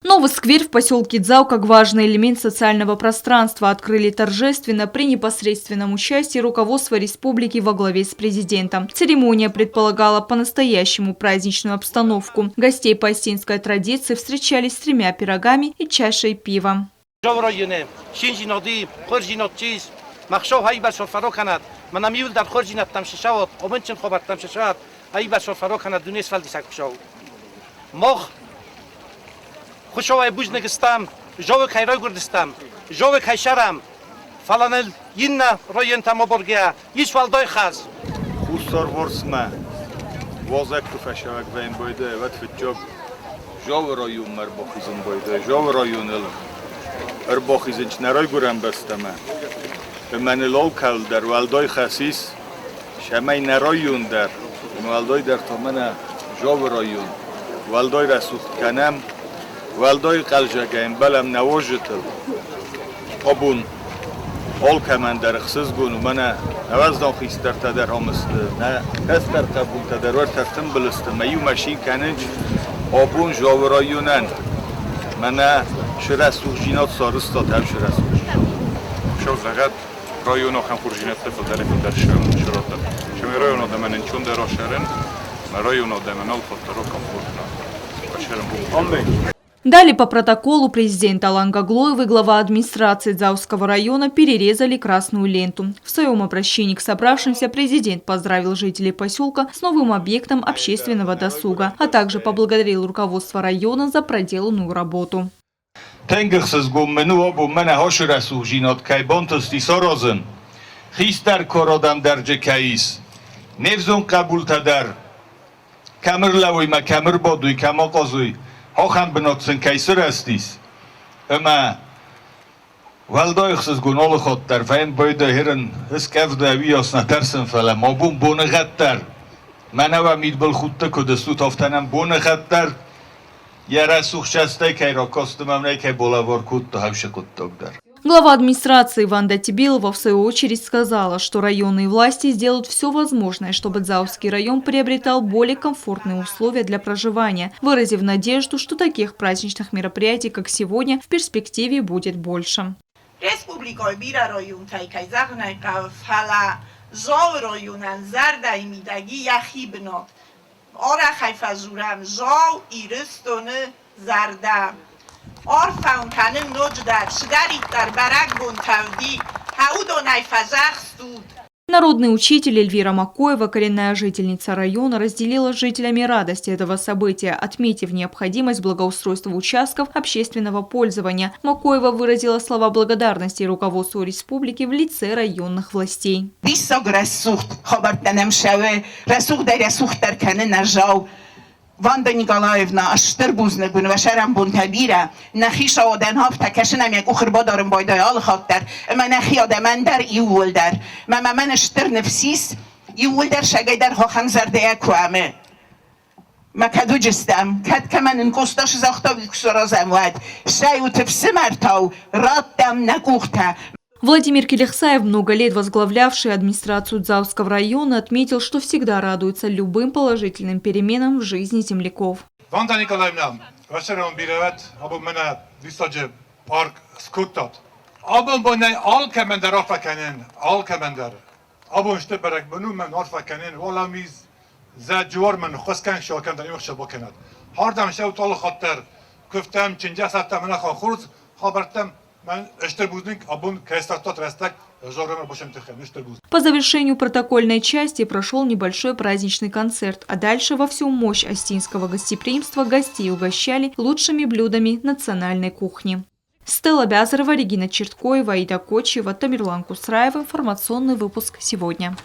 Новый сквер в поселке Дзау как важный элемент социального пространства открыли торжественно при непосредственном участии руководства республики во главе с президентом. Церемония предполагала по-настоящему праздничную обстановку. Гостей по осетинской традиции встречали с 3 пирогами и чашей пива. خوشوای بوج نگستم، جوی خیرای گردستم، جوی خیشرم، فلان این رویان تام برگه، هیچ والدای خاص. خوستار ورسمه، وازک تو فشارک وین بایده، وقت فجاب، جوی رایون مر باخیزن بایده، جوی رایون باخیزن چه نرای گرم بستمه. به من لال کل در والدای خاصیس، شمای نرایون در، والدای در تا من جوی رایون، والدای رسوخ کنم. والدای قلجگایم بلم نواجتل آبون حال کمان در خصوص گونو منه نوازدان خیستر تدر همسته نه هستر قبول تدر ور تختم بلسته میو ماشین کننج آبون جاورایونن منه شرسوخ جینات سارستا تر شرسوخ شو زغد رایونو خم خورجینات تفل در شراتت شمی رایونو دمنن چون در آشرن رایونو دمنال خطرو комфортно آشرن بود. Далее по протоколу президента Алан-Гаглоев и глава администрации Дзауского района перерезали красную ленту. В своем обращении к собравшимся президент поздравил жителей поселка с новым объектом общественного досуга, а также поблагодарил руководство района за проделанную работу. هاخم بناتسن کیسر استیس اما والدای خصوص گناه خود در فهم باید هرن اسکف دوی آسنا ترسن فلم آبون بونه خطر منو امید بل خودت کدستو تافتنم بونه خطر یه رسوخ شسته که را کاستم امنه که بولوار کود تو هوش کود در. Глава администрации Ванда Тибилова в свою очередь сказала, что районные власти сделают все возможное, чтобы Дзауский район приобретал более комфортные условия для проживания, выразив надежду, что таких праздничных мероприятий, как сегодня, в перспективе будет больше. Народный учитель Эльвира Макоева, коренная жительница района, разделила с жителями радость этого события, отметив необходимость благоустройства участков общественного пользования. Макоева выразила слова благодарности руководству республики в лице районных властей. Ванда Николаевна, аштыр бузны bunu ve şeram bun tabira naxiş odan haf takşınam yak uxurba darım bayday al xatter ama naxi adamın der yul der men aштыр nefsis yul der şagayder hoxan zerde kuame ما كدو جستم كد كمان انقصتش زختا بكسر زمواد شاي وتفسمرتاو راتم نكوختا. Владимир Келехсаев, много лет возглавлявший администрацию Дзауского района, отметил, что всегда радуется любым положительным переменам в жизни земляков. Ванда Николаевна, вашером биревет, абу мене висаджи парк скуттат. Абу бонай ал кемендер афаканен, ал кемендер. Абу işte berek bunu men afakanen wala miz za جوار من خسكن شاكن در يمخش بکنات. هردم شو طال خاطر گفتم چنجا ساعت من خورد خبرتم. По завершению протокольной части прошел небольшой праздничный концерт, а дальше во всю мощь осетинского гостеприимства гостей угощали лучшими блюдами национальной кухни. Стелла Бязарова, Регина Черткоева, Аида Кочева, Тамерлан Кусраева. Информационный выпуск сегодня.